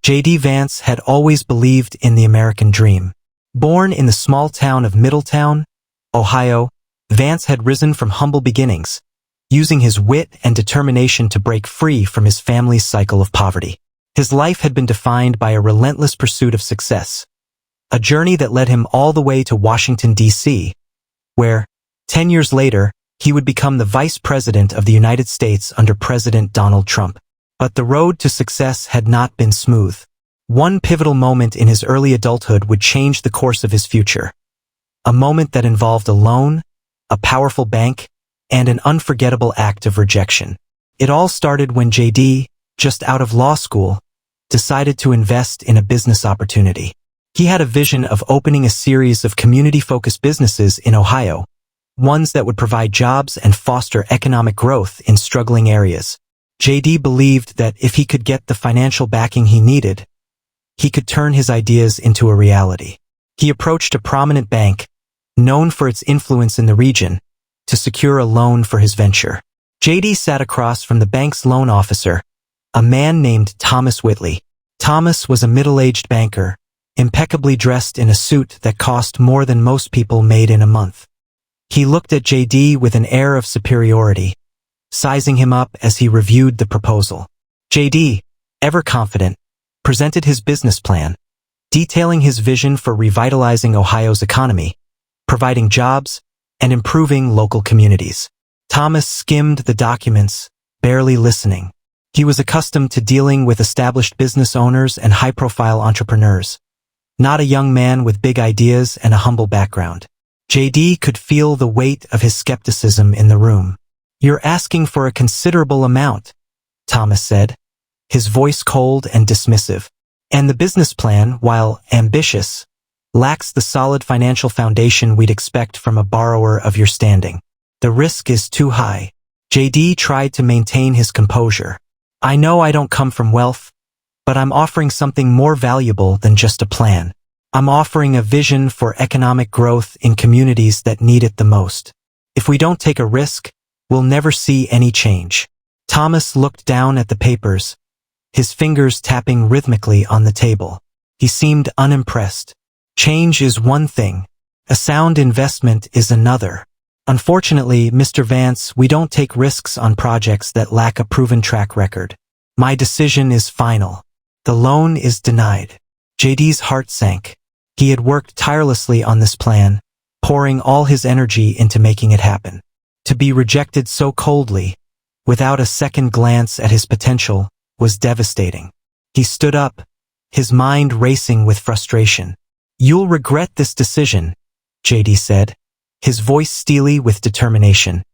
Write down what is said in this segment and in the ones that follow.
J.D. Vance had always believed in the American dream. Born in the small town of Middletown, Ohio, Vance had risen from humble beginnings, using his wit and determination to break free from his family's cycle of poverty. His life had been defined by a relentless pursuit of success, a journey that led him all the way to Washington, D.C., where, 10 years later, he would become the Vice President of the United States under President Donald Trump. But the road to success had not been smooth. One pivotal moment in his early adulthood would change the course of his future. A moment that involved a loan, a powerful bank, and an unforgettable act of rejection. It all started when J.D., just out of law school, decided to invest in a business opportunity. He had a vision of opening a series of community-focused businesses in Ohio, ones that would provide jobs and foster economic growth in struggling areas. J.D. believed that if he could get the financial backing he needed, he could turn his ideas into a reality. He approached a prominent bank, known for its influence in the region, to secure a loan for his venture. J.D. sat across from the bank's loan officer, a man named Thomas Whitley. Thomas was a middle-aged banker, impeccably dressed in a suit that cost more than most people made in a month. He looked at J.D. with an air of superiority, sizing him up as he reviewed the proposal. J.D., ever confident, presented his business plan, detailing his vision for revitalizing Ohio's economy, providing jobs, and improving local communities. Thomas skimmed the documents, barely listening. He was accustomed to dealing with established business owners and high-profile entrepreneurs, not a young man with big ideas and a humble background. J.D. could feel the weight of his skepticism in the room. "You're asking for a considerable amount," Thomas said, his voice cold and dismissive. "And the business plan, while ambitious, lacks the solid financial foundation we'd expect from a borrower of your standing. The risk is too high." J.D. tried to maintain his composure. "I know I don't come from wealth, but I'm offering something more valuable than just a plan. I'm offering a vision for economic growth in communities that need it the most. If we don't take a risk, we'll never see any change." Thomas looked down at the papers, his fingers tapping rhythmically on the table. He seemed unimpressed. "Change is one thing. A sound investment is another. Unfortunately, Mr. Vance, we don't take risks on projects that lack a proven track record. My decision is final. The loan is denied." J.D.'s heart sank. He had worked tirelessly on this plan, pouring all his energy into making it happen. To be rejected so coldly, without a second glance at his potential, was devastating. He stood up, his mind racing with frustration. "You'll regret this decision," J.D. said, his voice steely with determination.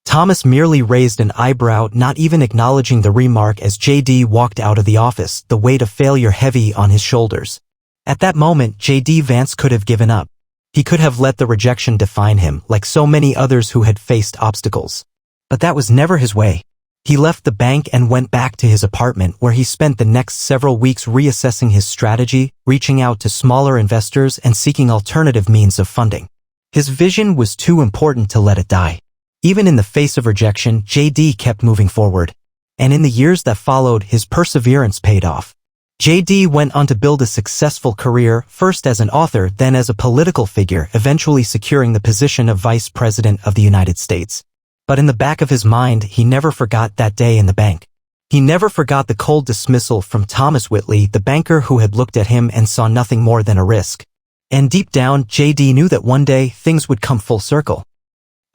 Thomas merely raised an eyebrow, not even acknowledging the remark as J.D. walked out of the office, the weight of failure heavy on his shoulders. At that moment, J.D. Vance could have given up. He could have let the rejection define him, like so many others who had faced obstacles. But that was never his way. He left the bank and went back to his apartment, where he spent the next several weeks reassessing his strategy, reaching out to smaller investors and seeking alternative means of funding. His vision was too important to let it die. Even in the face of rejection, J.D. kept moving forward. And in the years that followed, his perseverance paid off. J.D. went on to build a successful career, first as an author, then as a political figure, eventually securing the position of Vice President of the United States. But in the back of his mind, he never forgot that day in the bank. He never forgot the cold dismissal from Thomas Whitley, the banker who had looked at him and saw nothing more than a risk. And deep down, J.D. knew that one day, things would come full circle.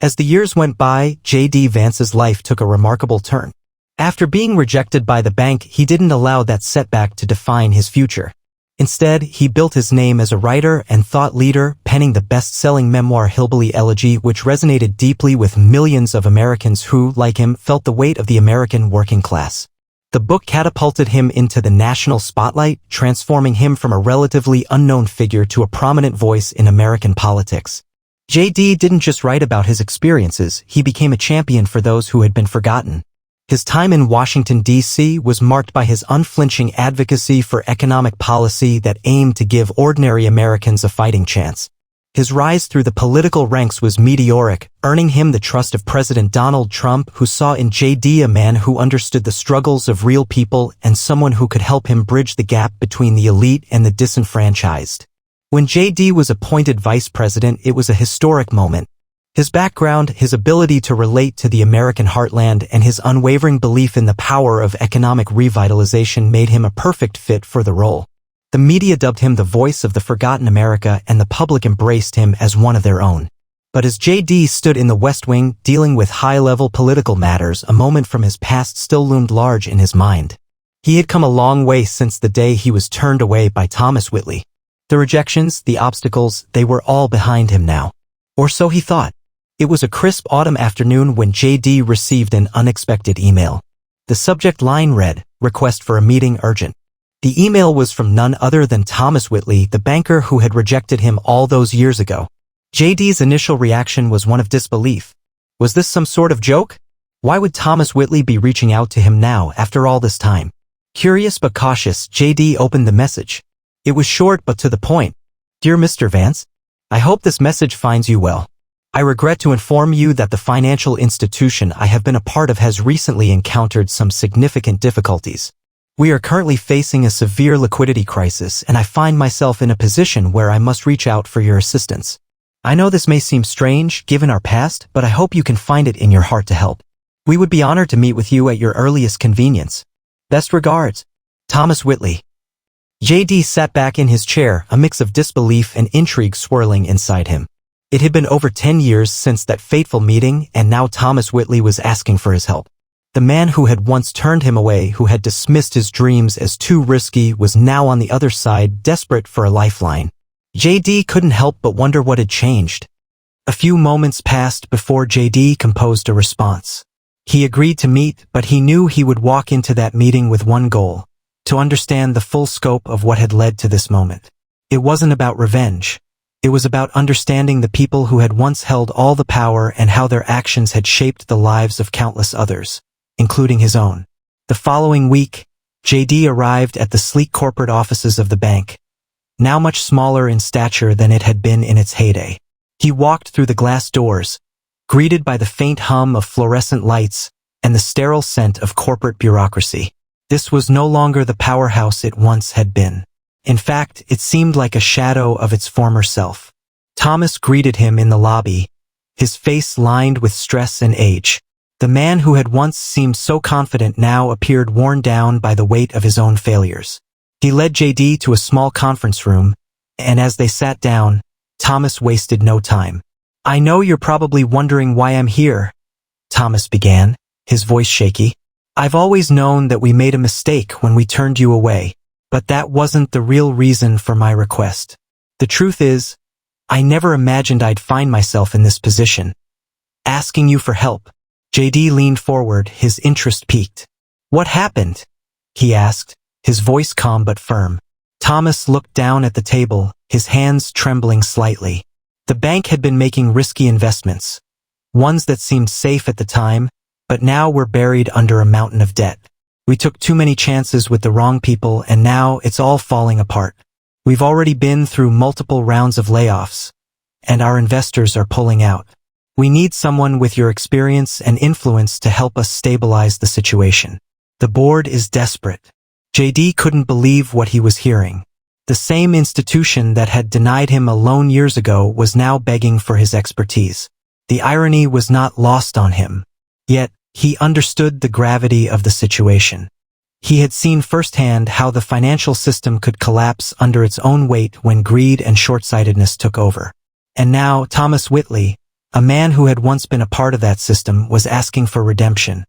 As the years went by, J.D. Vance's life took a remarkable turn. After being rejected by the bank, he didn't allow that setback to define his future. Instead, he built his name as a writer and thought leader, penning the best-selling memoir Hillbilly Elegy, which resonated deeply with millions of Americans who, like him, felt the weight of the American working class. The book catapulted him into the national spotlight, transforming him from a relatively unknown figure to a prominent voice in American politics. J.D. didn't just write about his experiences, he became a champion for those who had been forgotten. His time in Washington, D.C. was marked by his unflinching advocacy for economic policy that aimed to give ordinary Americans a fighting chance. His rise through the political ranks was meteoric, earning him the trust of President Donald Trump, who saw in JD a man who understood the struggles of real people and someone who could help him bridge the gap between the elite and the disenfranchised. When JD was appointed vice president, it was a historic moment. His background, his ability to relate to the American heartland, and his unwavering belief in the power of economic revitalization made him a perfect fit for the role. The media dubbed him the voice of the forgotten America, and the public embraced him as one of their own. But as JD stood in the West Wing, dealing with high-level political matters, a moment from his past still loomed large in his mind. He had come a long way since the day he was turned away by Thomas Whitley. The rejections, the obstacles, they were all behind him now. Or so he thought. It was a crisp autumn afternoon when JD received an unexpected email. The subject line read, "Request for a meeting urgent." The email was from none other than Thomas Whitley, the banker who had rejected him all those years ago. JD's initial reaction was one of disbelief. Was this some sort of joke? Why would Thomas Whitley be reaching out to him now after all this time? Curious but cautious, JD opened the message. It was short but to the point. "Dear Mr. Vance, I hope this message finds you well. I regret to inform you that the financial institution I have been a part of has recently encountered some significant difficulties. We are currently facing a severe liquidity crisis, and I find myself in a position where I must reach out for your assistance. I know this may seem strange, given our past, but I hope you can find it in your heart to help. We would be honored to meet with you at your earliest convenience. Best regards, Thomas Whitley." JD sat back in his chair, a mix of disbelief and intrigue swirling inside him. It had been over 10 years since that fateful meeting, and now Thomas Whitley was asking for his help. The man who had once turned him away, who had dismissed his dreams as too risky, was now on the other side, desperate for a lifeline. JD couldn't help but wonder what had changed. A few moments passed before JD composed a response. He agreed to meet, but he knew he would walk into that meeting with one goal: to understand the full scope of what had led to this moment. It wasn't about revenge. It was about understanding the people who had once held all the power and how their actions had shaped the lives of countless others, including his own. The following week, JD arrived at the sleek corporate offices of the bank, now much smaller in stature than it had been in its heyday. He walked through the glass doors, greeted by the faint hum of fluorescent lights and the sterile scent of corporate bureaucracy. This was no longer the powerhouse it once had been. In fact, it seemed like a shadow of its former self. Thomas greeted him in the lobby, his face lined with stress and age. The man who had once seemed so confident now appeared worn down by the weight of his own failures. He led JD to a small conference room, and as they sat down, Thomas wasted no time. "I know you're probably wondering why I'm here," Thomas began, his voice shaky. "I've always known that we made a mistake when we turned you away. But that wasn't the real reason for my request. The truth is, I never imagined I'd find myself in this position. Asking you for help." JD leaned forward, his interest piqued. "What happened?" he asked, his voice calm but firm. Thomas looked down at the table, his hands trembling slightly. The bank had been making risky investments, ones that seemed safe at the time, but now were buried under a mountain of debt. We took too many chances with the wrong people, and now it's all falling apart. We've already been through multiple rounds of layoffs, and our investors are pulling out. We need someone with your experience and influence to help us stabilize the situation. The board is desperate. JD couldn't believe what he was hearing. The same institution that had denied him a loan years ago was now begging for his expertise. The irony was not lost on him. Yet, he understood the gravity of the situation. He had seen firsthand how the financial system could collapse under its own weight when greed and short-sightedness took over. And now Thomas Whitley, a man who had once been a part of that system, was asking for redemption.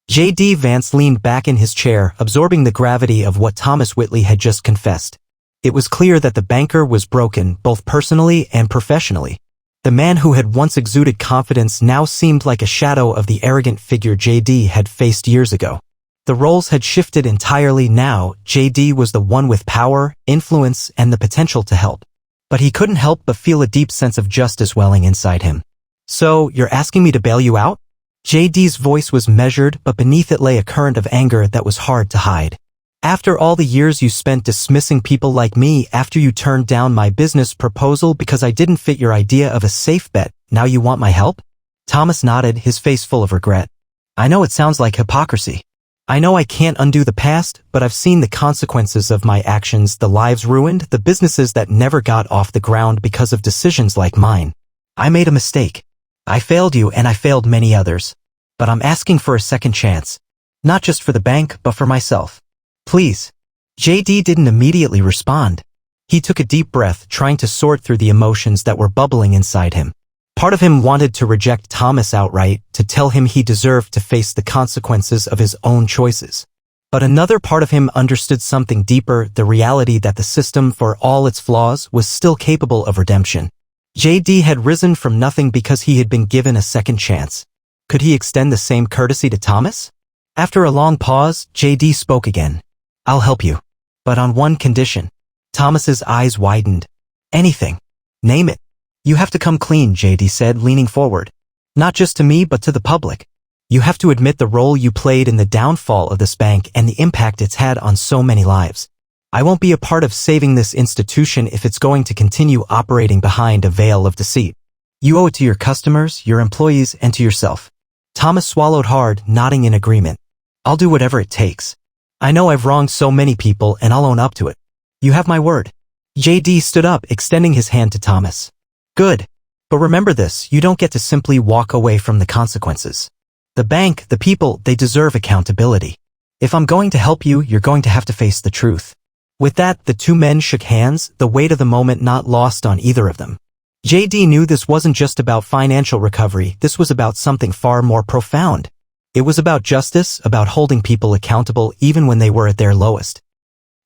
JD Vance leaned back in his chair, absorbing the gravity of what Thomas Whitley had just confessed. It was clear that the banker was broken, both personally and professionally. The man who had once exuded confidence now seemed like a shadow of the arrogant figure JD had faced years ago. The roles had shifted entirely now. JD was the one with power, influence, and the potential to help. But he couldn't help but feel a deep sense of justice welling inside him. "So, you're asking me to bail you out?" JD's voice was measured, but beneath it lay a current of anger that was hard to hide. After all the years you spent dismissing people like me after you turned down my business proposal because I didn't fit your idea of a safe bet, now you want my help? Thomas nodded, his face full of regret. I know it sounds like hypocrisy. I know I can't undo the past, but I've seen the consequences of my actions, the lives ruined, the businesses that never got off the ground because of decisions like mine. I made a mistake. I failed you and I failed many others. But I'm asking for a second chance. Not just for the bank, but for myself. Please. JD didn't immediately respond. He took a deep breath, trying to sort through the emotions that were bubbling inside him. Part of him wanted to reject Thomas outright, to tell him he deserved to face the consequences of his own choices. But another part of him understood something deeper, the reality that the system, for all its flaws, was still capable of redemption. JD had risen from nothing because he had been given a second chance. Could he extend the same courtesy to Thomas? After a long pause, JD spoke again. I'll help you. But on one condition. Thomas's eyes widened. Anything. Name it. You have to come clean, JD said, leaning forward. Not just to me, but to the public. You have to admit the role you played in the downfall of this bank and the impact it's had on so many lives. I won't be a part of saving this institution if it's going to continue operating behind a veil of deceit. You owe it to your customers, your employees, and to yourself. Thomas swallowed hard, nodding in agreement. I'll do whatever it takes. I know I've wronged so many people and I'll own up to it. You have my word. JD stood up, extending his hand to Thomas. Good. But remember this, you don't get to simply walk away from the consequences. The bank, the people, they deserve accountability. If I'm going to help you, you're going to have to face the truth. With that, the two men shook hands, the weight of the moment not lost on either of them. JD knew this wasn't just about financial recovery, this was about something far more profound. It was about justice, about holding people accountable even when they were at their lowest.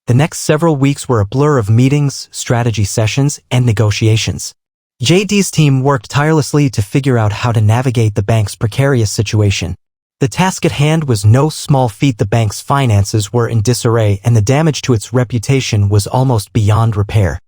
The next several weeks were a blur of meetings, strategy sessions, and negotiations. JD's team worked tirelessly to figure out how to navigate the bank's precarious situation. The task at hand was no small feat. The bank's finances were in disarray and the damage to its reputation was almost beyond repair.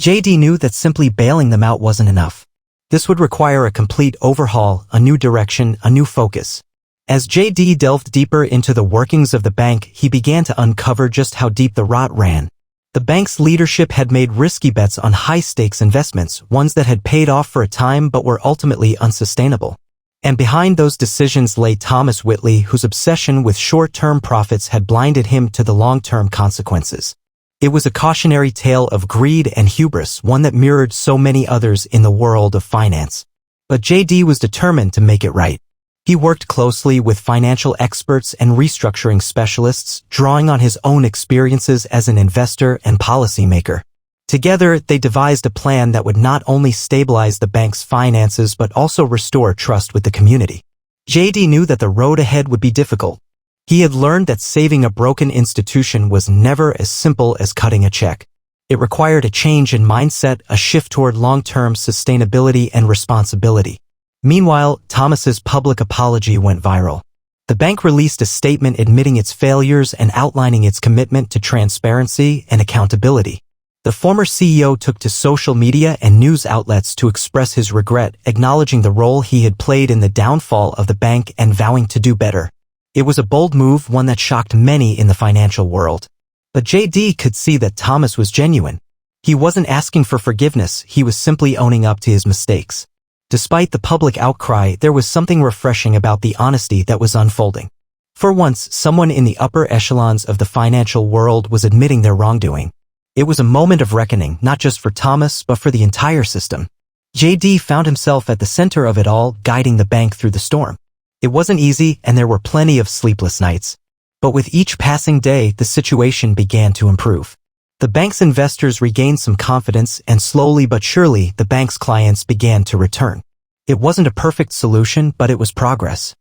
JD knew that simply bailing them out wasn't enough. This would require a complete overhaul, a new direction, a new focus. As JD delved deeper into the workings of the bank, he began to uncover just how deep the rot ran. The bank's leadership had made risky bets on high-stakes investments, ones that had paid off for a time but were ultimately unsustainable. And behind those decisions lay Thomas Whitley, whose obsession with short-term profits had blinded him to the long-term consequences. It was a cautionary tale of greed and hubris, one that mirrored so many others in the world of finance. But JD was determined to make it right. He worked closely with financial experts and restructuring specialists, drawing on his own experiences as an investor and policymaker. Together, they devised a plan that would not only stabilize the bank's finances but also restore trust with the community. JD knew that the road ahead would be difficult. He had learned that saving a broken institution was never as simple as cutting a check. It required a change in mindset, a shift toward long-term sustainability and responsibility. Meanwhile, Thomas's public apology went viral. The bank released a statement admitting its failures and outlining its commitment to transparency and accountability. The former CEO took to social media and news outlets to express his regret, acknowledging the role he had played in the downfall of the bank and vowing to do better. It was a bold move, one that shocked many in the financial world. But JD could see that Thomas was genuine. He wasn't asking for forgiveness, he was simply owning up to his mistakes. Despite the public outcry, there was something refreshing about the honesty that was unfolding. For once, someone in the upper echelons of the financial world was admitting their wrongdoing. It was a moment of reckoning, not just for Thomas, but for the entire system. JD found himself at the center of it all, guiding the bank through the storm. It wasn't easy, and there were plenty of sleepless nights. But with each passing day, the situation began to improve. The bank's investors regained some confidence, and slowly but surely, the bank's clients began to return. It wasn't a perfect solution, but it was progress.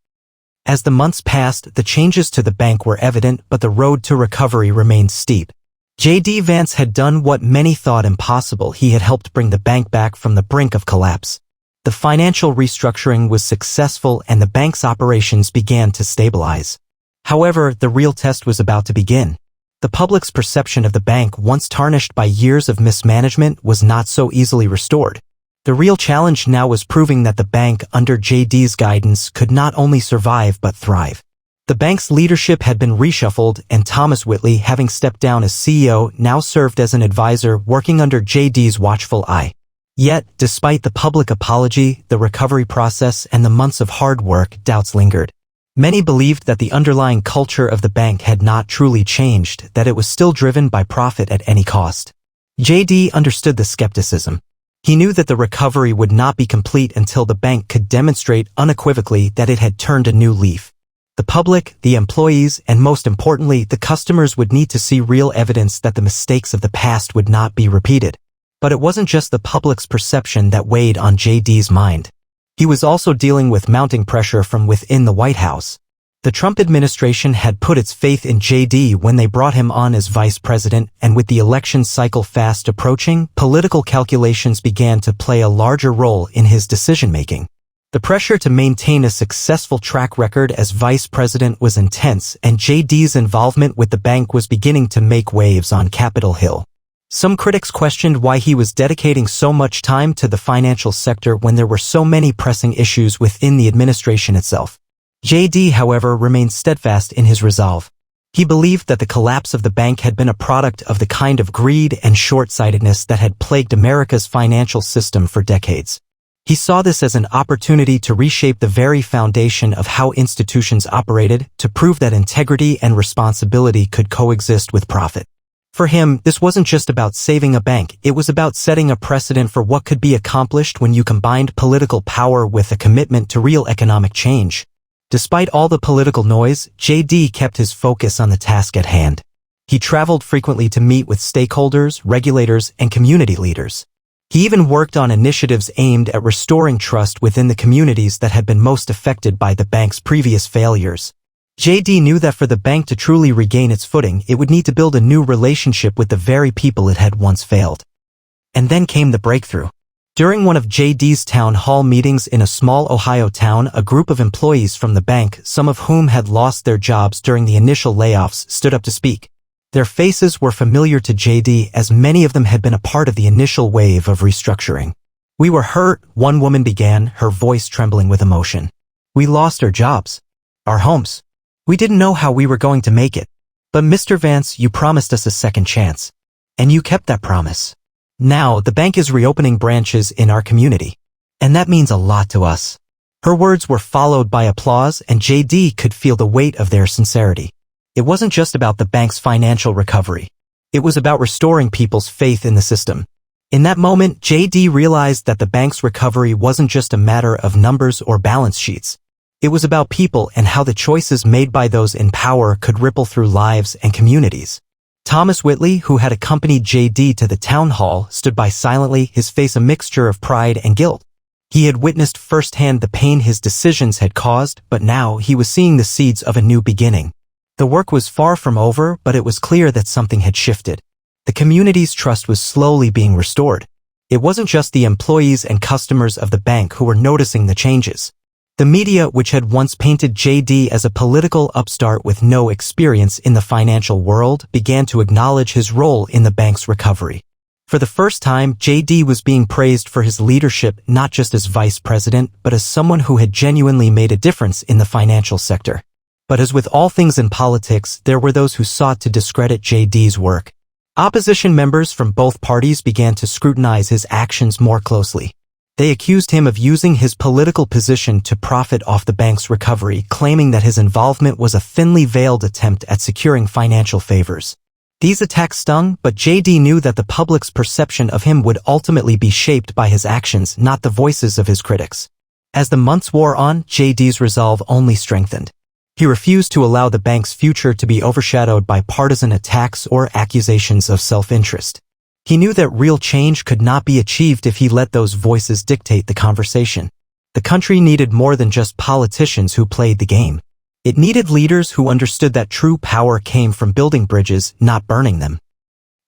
As the months passed, the changes to the bank were evident, but the road to recovery remained steep. JD Vance had done what many thought impossible. He had helped bring the bank back from the brink of collapse. The financial restructuring was successful and the bank's operations began to stabilize. However, the real test was about to begin. The public's perception of the bank, once tarnished by years of mismanagement, was not so easily restored. The real challenge now was proving that the bank, under JD's guidance, could not only survive but thrive. The bank's leadership had been reshuffled, and Thomas Whitley, having stepped down as CEO, now served as an advisor working under JD's watchful eye. Yet, despite the public apology, the recovery process, and the months of hard work, doubts lingered. Many believed that the underlying culture of the bank had not truly changed, that it was still driven by profit at any cost. JD understood the skepticism. He knew that the recovery would not be complete until the bank could demonstrate unequivocally that it had turned a new leaf. The public, the employees, and most importantly, the customers would need to see real evidence that the mistakes of the past would not be repeated. But it wasn't just the public's perception that weighed on JD's mind. He was also dealing with mounting pressure from within the White House. The Trump administration had put its faith in JD when they brought him on as vice president, and with the election cycle fast approaching, political calculations began to play a larger role in his decision-making. The pressure to maintain a successful track record as vice president was intense, and JD's involvement with the bank was beginning to make waves on Capitol Hill. Some critics questioned why he was dedicating so much time to the financial sector when there were so many pressing issues within the administration itself. JD, however, remained steadfast in his resolve. He believed that the collapse of the bank had been a product of the kind of greed and short-sightedness that had plagued America's financial system for decades. He saw this as an opportunity to reshape the very foundation of how institutions operated, to prove that integrity and responsibility could coexist with profit. For him, this wasn't just about saving a bank, it was about setting a precedent for what could be accomplished when you combined political power with a commitment to real economic change. Despite all the political noise, JD kept his focus on the task at hand. He traveled frequently to meet with stakeholders, regulators, and community leaders. He even worked on initiatives aimed at restoring trust within the communities that had been most affected by the bank's previous failures. JD knew that for the bank to truly regain its footing, it would need to build a new relationship with the very people it had once failed. And then came the breakthrough. During one of JD's town hall meetings in a small Ohio town, a group of employees from the bank, some of whom had lost their jobs during the initial layoffs, stood up to speak. Their faces were familiar to JD, as many of them had been a part of the initial wave of restructuring. "We were hurt," one woman began, her voice trembling with emotion. "We lost our jobs. Our homes. We didn't know how we were going to make it. But Mr. Vance, you promised us a second chance. And you kept that promise. Now, the bank is reopening branches in our community. And that means a lot to us." Her words were followed by applause, and JD could feel the weight of their sincerity. It wasn't just about the bank's financial recovery. It was about restoring people's faith in the system. In that moment, JD realized that the bank's recovery wasn't just a matter of numbers or balance sheets. It was about people and how the choices made by those in power could ripple through lives and communities. Thomas Whitley, who had accompanied JD to the town hall, stood by silently, his face a mixture of pride and guilt. He had witnessed firsthand the pain his decisions had caused, but now he was seeing the seeds of a new beginning. The work was far from over, but it was clear that something had shifted. The community's trust was slowly being restored. It wasn't just the employees and customers of the bank who were noticing the changes. The media, which had once painted JD as a political upstart with no experience in the financial world, began to acknowledge his role in the bank's recovery. For the first time, JD was being praised for his leadership not just as vice president, but as someone who had genuinely made a difference in the financial sector. But as with all things in politics, there were those who sought to discredit JD's work. Opposition members from both parties began to scrutinize his actions more closely. They accused him of using his political position to profit off the bank's recovery, claiming that his involvement was a thinly veiled attempt at securing financial favors. These attacks stung, but JD knew that the public's perception of him would ultimately be shaped by his actions, not the voices of his critics. As the months wore on, JD's resolve only strengthened. He refused to allow the bank's future to be overshadowed by partisan attacks or accusations of self-interest. He knew that real change could not be achieved if he let those voices dictate the conversation. The country needed more than just politicians who played the game. It needed leaders who understood that true power came from building bridges, not burning them.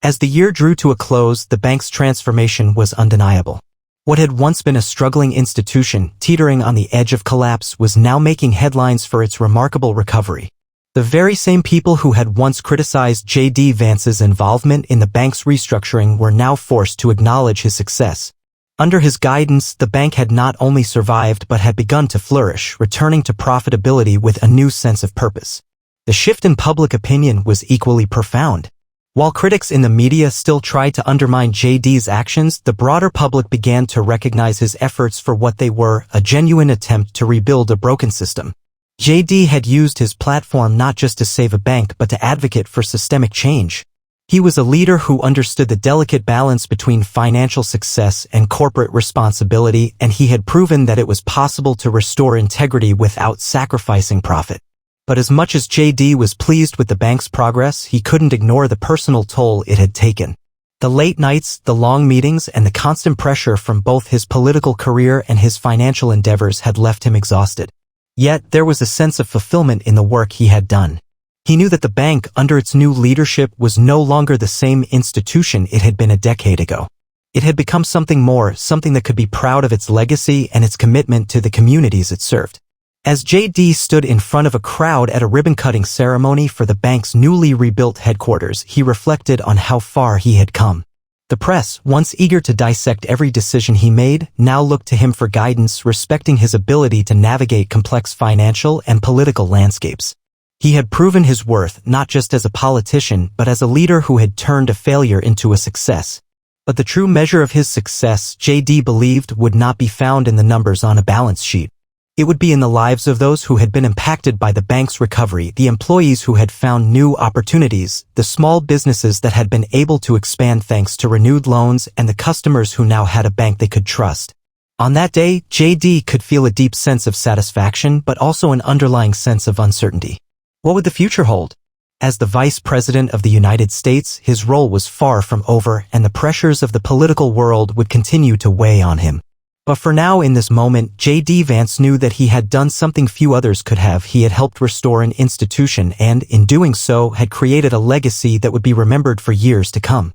As the year drew to a close, the bank's transformation was undeniable. What had once been a struggling institution, teetering on the edge of collapse, was now making headlines for its remarkable recovery. The very same people who had once criticized JD Vance's involvement in the bank's restructuring were now forced to acknowledge his success. Under his guidance, the bank had not only survived but had begun to flourish, returning to profitability with a new sense of purpose. The shift in public opinion was equally profound. While critics in the media still tried to undermine JD's actions, the broader public began to recognize his efforts for what they were, a genuine attempt to rebuild a broken system. JD had used his platform not just to save a bank but to advocate for systemic change. He was a leader who understood the delicate balance between financial success and corporate responsibility, and he had proven that it was possible to restore integrity without sacrificing profit. But as much as JD was pleased with the bank's progress, he couldn't ignore the personal toll it had taken. The late nights, the long meetings, and the constant pressure from both his political career and his financial endeavors had left him exhausted. Yet, there was a sense of fulfillment in the work he had done. He knew that the bank, under its new leadership, was no longer the same institution it had been a decade ago. It had become something more, something that could be proud of its legacy and its commitment to the communities it served. As JD stood in front of a crowd at a ribbon-cutting ceremony for the bank's newly rebuilt headquarters, he reflected on how far he had come. The press, once eager to dissect every decision he made, now looked to him for guidance, respecting his ability to navigate complex financial and political landscapes. He had proven his worth not just as a politician but as a leader who had turned a failure into a success. But the true measure of his success, JD believed, would not be found in the numbers on a balance sheet. It would be in the lives of those who had been impacted by the bank's recovery, the employees who had found new opportunities, the small businesses that had been able to expand thanks to renewed loans, and the customers who now had a bank they could trust. On that day, JD could feel a deep sense of satisfaction but also an underlying sense of uncertainty. What would the future hold? As the Vice President of the United States, his role was far from over, and the pressures of the political world would continue to weigh on him. But for now, in this moment, JD Vance knew that he had done something few others could have. He had helped restore an institution and, in doing so, had created a legacy that would be remembered for years to come.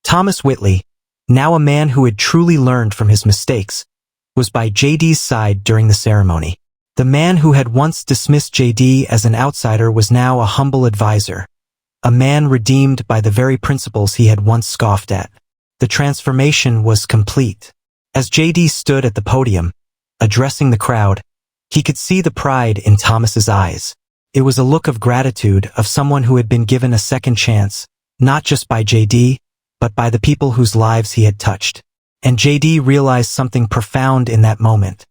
Thomas Whitley, now a man who had truly learned from his mistakes, was by JD's side during the ceremony. The man who had once dismissed JD as an outsider was now a humble advisor, a man redeemed by the very principles he had once scoffed at. The transformation was complete. As JD stood at the podium, addressing the crowd, he could see the pride in Thomas's eyes. It was a look of gratitude, of someone who had been given a second chance, not just by JD, but by the people whose lives he had touched. And JD realized something profound in that moment.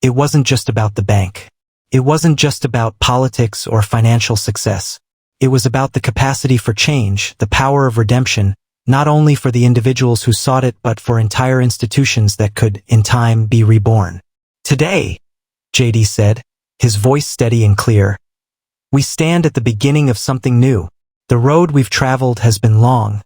It wasn't just about the bank. It wasn't just about politics or financial success. It was about the capacity for change, the power of redemption, not only for the individuals who sought it but for entire institutions that could, in time, be reborn. Today, JD said, his voice steady and clear, we stand at the beginning of something new. The road we've traveled has been long,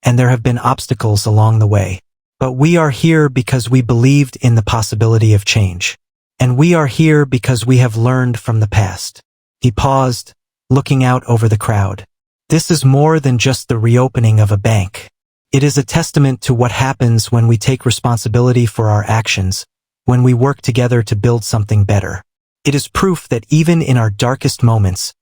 and there have been obstacles along the way. But we are here because we believed in the possibility of change. And we are here because we have learned from the past. He paused, looking out over the crowd. This is more than just the reopening of a bank. It is a testament to what happens when we take responsibility for our actions, when we work together to build something better. It is proof that even in our darkest moments,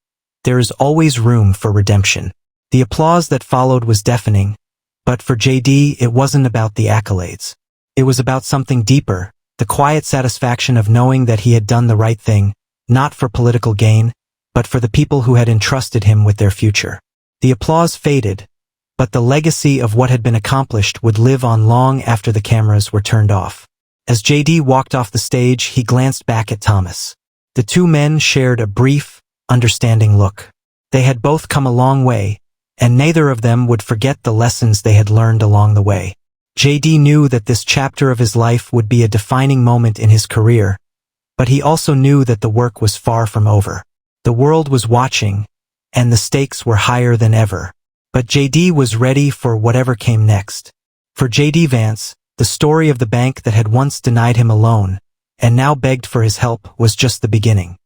there is always room for redemption. The applause that followed was deafening, but for JD, it wasn't about the accolades. It was about something deeper, the quiet satisfaction of knowing that he had done the right thing, not for political gain, but for the people who had entrusted him with their future. The applause faded, but the legacy of what had been accomplished would live on long after the cameras were turned off. As JD walked off the stage, he glanced back at Thomas. The two men shared a brief, understanding look. They had both come a long way, and neither of them would forget the lessons they had learned along the way. JD knew that this chapter of his life would be a defining moment in his career, but he also knew that the work was far from over. The world was watching, and the stakes were higher than ever. But JD was ready for whatever came next. For JD Vance, the story of the bank that had once denied him a loan, and now begged for his help, was just the beginning.